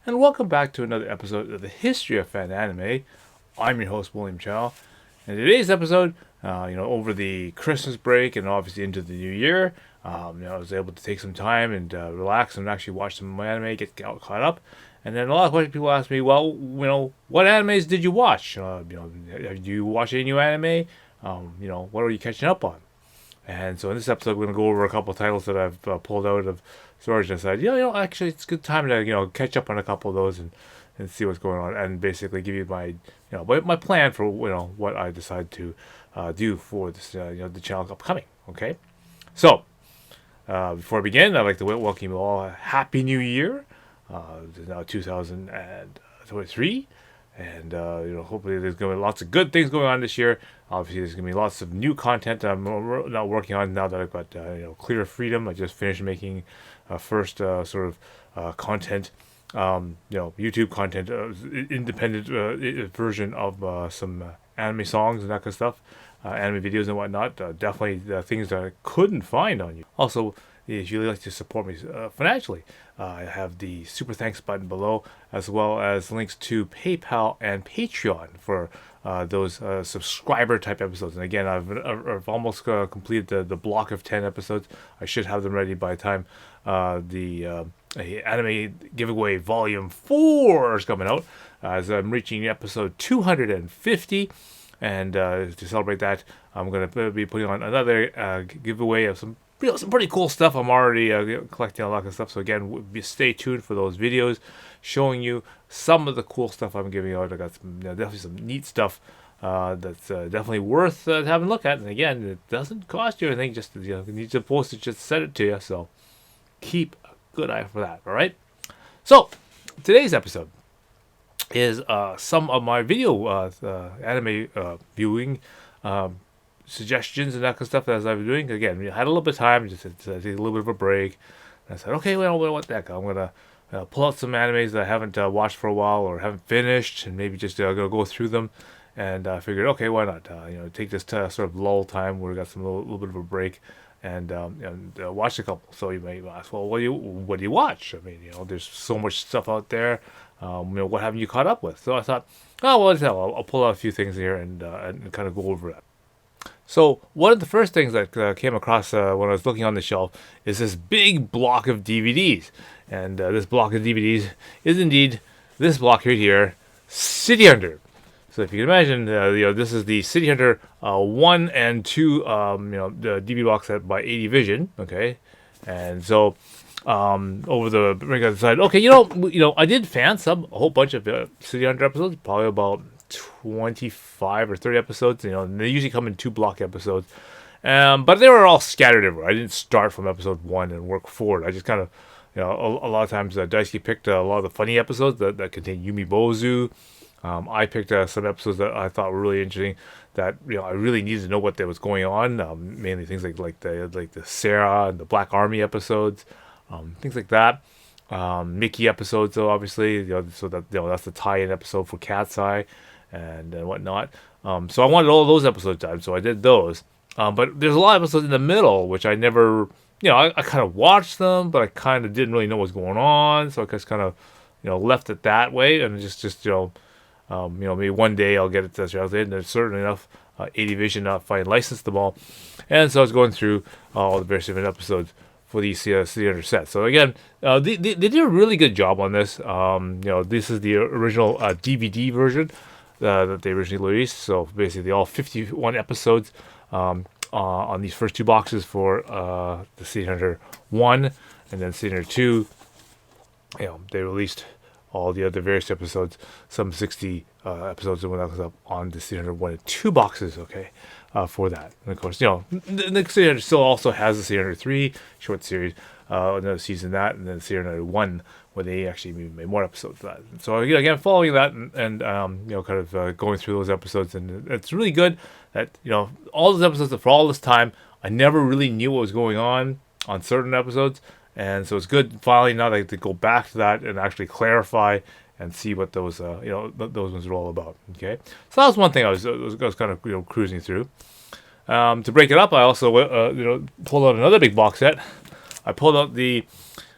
and welcome back to another episode of the History of Fan Anime. I'm your host, William Chow, and today's episode, over the Christmas break and obviously into the new year, I was able to take some time and relax and actually watch some anime, get caught up. And then a lot of people ask me, well, what animes did you watch? Have you watched any new anime? What are you catching up on? And so in this episode, we're going to go over a couple of titles that I've pulled out of storage and said, actually, it's a good time to catch up on a couple of those and see what's going on, and basically give you my plan for what I decide to do for this the channel upcoming. Okay, so before I begin, I'd like to welcome you all a happy New Year. It's now 2023. And hopefully there's going to be lots of good things going on this year. Obviously, there's going to be lots of new content that I'm now working on now that I've got clear freedom. I just finished making first content, YouTube content, independent version of some anime songs and that kind of stuff, anime videos and whatnot. Definitely things that I couldn't find on YouTube. Also, if you'd like to support me financially, I have the super thanks button below, as well as links to PayPal and Patreon for those subscriber type episodes. And again, I've almost completed the block of 10 episodes. I should have them ready by the time the anime giveaway volume 4 is coming out, as I'm reaching episode 250. And to celebrate that, I'm going to be putting on another giveaway of some pretty cool stuff. I'm already collecting a lot of stuff. So again, stay tuned for those videos showing you some of the cool stuff I'm giving out. I got definitely some neat stuff that's definitely worth having a look at. And again, it doesn't cost you anything. Just you need to post it, just send it to you. So keep a good eye for that. All right. So today's episode is some of my video anime viewing suggestions and that kind of stuff as I've been doing. Again, I had a little bit of time, just to take a little bit of a break. And I said, okay, what the heck? I'm going to pull out some animes that I haven't watched for a while or haven't finished, and maybe just going to go through them. And I figured, okay, why not? Take this sort of lull time where we got some little bit of a break and watch a couple. So you may ask, well, what do you watch? I mean, there's so much stuff out there. What haven't you caught up with? So I thought, oh, well, I'll pull out a few things here and kind of go over that. So one of the first things that came across when I was looking on the shelf is this big block of DVDs. And this block of DVDs is indeed this block right here, City Hunter. So if you can imagine, this is the City Hunter 1 and 2, the DVD box set by 80 Vision. Okay, and so over the break, I decided, okay, I did fan sub a whole bunch of City Hunter episodes, probably about 25 or 30 episodes. And they usually come in 2 block episodes, but they were all scattered everywhere. I didn't start from episode 1 and work forward. I just kind of, a lot of times Daisuke picked a lot of the funny episodes that contain Yumi Bozu. I picked some episodes that I thought were really interesting, that I really needed to know what was going on. Mainly things like the Sarah and the Black Army episodes, things like that. Mickey episodes, though, obviously, so that that's the tie-in episode for Cat's Eye and whatnot. So I wanted all those episodes done, so I did those. But there's a lot of episodes in the middle which I never, I kind of watched them, but I kind of didn't really know what was going on, so I just kind of, left it that way, and just maybe one day I'll get it to the and there's certainly enough 80 Vision not finally licensed them all, and so I was going through all the various different episodes for the City Hunter set. So again, they did a really good job on this. This is the original DVD version that they originally released. So basically, all 51 episodes on these first 2 boxes for the City Hunter 1, and then City Hunter 2. They released all the other various episodes, some 60 episodes when that was up on the City Hunter 1 and 2 boxes. Okay. For that, and of course, the City Hunter still also has the City Hunter 3 short series, another season that, and then City Hunter 1, where they actually made more episodes of that. So again, following that and kind of going through those episodes, and it's really good that all those episodes for all this time, I never really knew what was going on certain episodes, and so it's good finally now that to go back to that and actually clarify and see what those those ones are all about. Okay, so that was one thing I was kind of cruising through. To break it up, I also pulled out another big box set. I pulled out the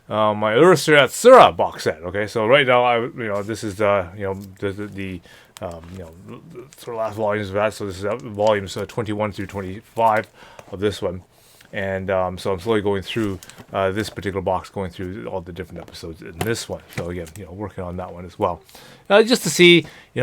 my Urusura Tsura box set. Okay, so right now this is the sort of last volumes of that. So this is volumes 21 through 25 of this one. And so I'm slowly going through this particular box, going through all the different episodes in this one. So again, working on that one as well, just to see, I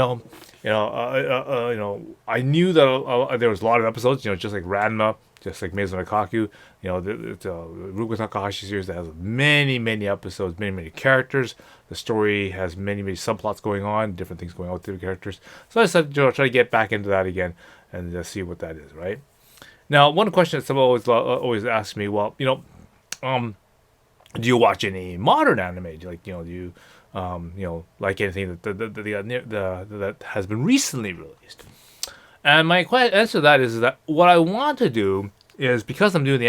knew that there was a lot of episodes, just like Ranma, just like Maison Akaku, the Ruka Takahashi series that has many, many episodes, many, many characters. The story has many, many subplots going on, different things going on with the characters. So I decided to try to get back into that again and see what that is, right? Now, one question that someone always asks me, well, do you watch any modern anime? Do you like anything that has been recently released? And my answer to that is that what I want to do is, because I'm doing my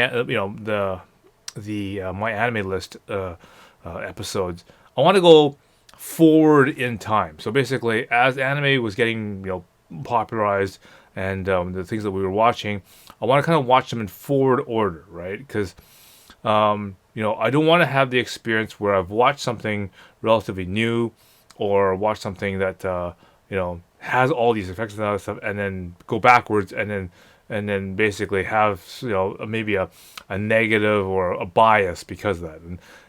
anime list episodes, I want to go forward in time. So basically, as anime was getting popularized and the things that we were watching, I want to kind of watch them in forward order, right? Because I don't want to have the experience where I've watched something relatively new, or watched something that has all these effects and other stuff, and then go backwards, and then basically have maybe a negative or a bias because of that.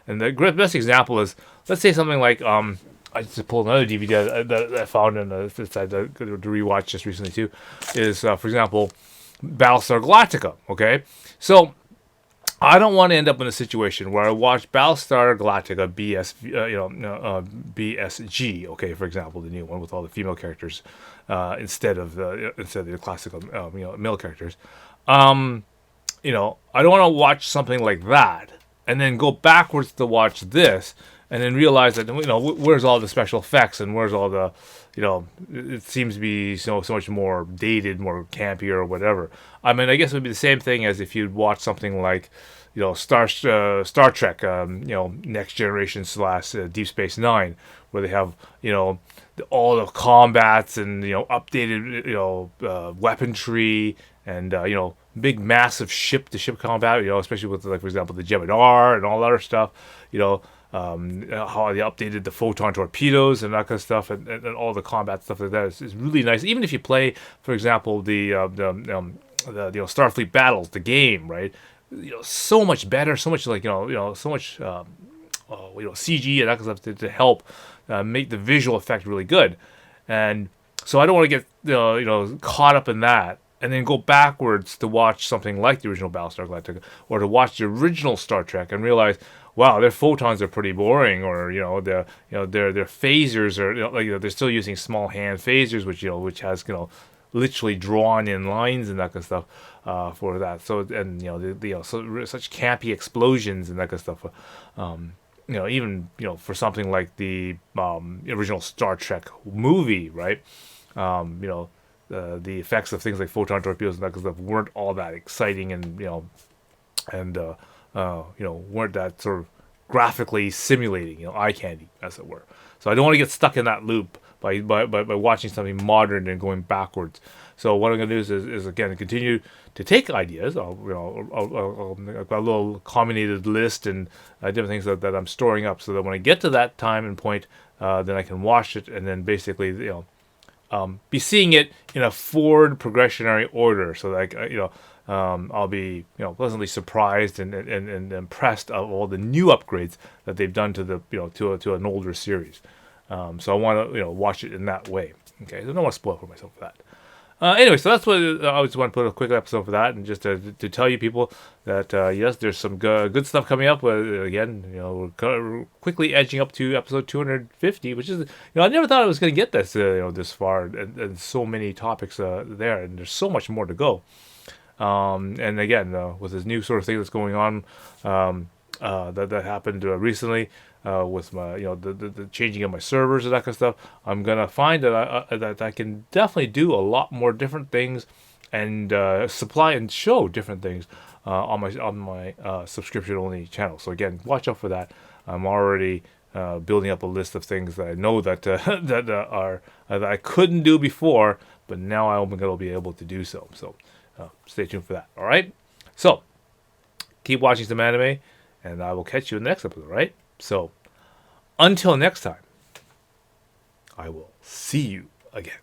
And the best example is, let's say something like I just pulled another DVD that I found and decided to rewatch just recently too. Is for example, Battlestar Galactica. Okay, so I don't want to end up in a situation where I watch Battlestar Galactica BSG. Okay, for example, the new one with all the female characters instead of the classical male characters. I don't want to watch something like that and then go backwards to watch this, and then realize that where's all the special effects, and where's all the it seems to be so much more dated, more campy or whatever. I mean, I guess it would be the same thing as if you'd watch something like Star Trek, Next Generation / Deep Space Nine, where they have all the combats and updated weaponry and big massive ship to ship combat, especially with, like, for example, the Jem'Hadar and all that other stuff, how they updated the photon torpedoes and that kind of stuff, and all the combat stuff like that is really nice. Even if you play, for example, the Starfleet Battles, the game, right? So much better, so much so much CG and that kind of stuff to help make the visual effect really good. And so I don't want to get caught up in that and then go backwards to watch something like the original Battlestar Galactica, or to watch the original Star Trek and realize, wow, their photons are pretty boring, or their phasers are they're still using small hand phasers, which has literally drawn in lines and that kind of stuff for that. So, and such campy explosions and that kind of stuff. Even for something like the original Star Trek movie, right? The effects of things like photon torpedoes and that kind of stuff weren't all that exciting, and weren't that sort of graphically simulating, eye candy, as it were. So I don't want to get stuck in that loop by watching something modern and going backwards. So what I'm going to do is again continue to take ideas. I've got a little culminated list and different things that I'm storing up, so that when I get to that time and point, then I can watch it and then basically be seeing it in a forward progressionary order, so that I'll be pleasantly surprised and impressed of all the new upgrades that they've done to the to an older series. So I want to watch it in that way. Okay, so I don't want to spoil for myself for that. Anyway, so that's what I just want to put a quick episode for that, and just to tell you people that yes, there's some good stuff coming up. Again, we're quickly edging up to episode 250, which is I never thought I was going to get this this far, and so many topics there, and there's so much more to go. And again, with this new sort of thing that's going on, that happened recently, with my the changing of my servers and that kind of stuff, I'm gonna find that I can definitely do a lot more different things, and supply and show different things on my subscription only channel. So again, watch out for that. I'm already building up a list of things that I know that that I couldn't do before, but now I'm gonna be able to do so. So stay tuned for that. All right. So keep watching some anime. and I will catch you in the next episode, right? So, until next time, I will see you again.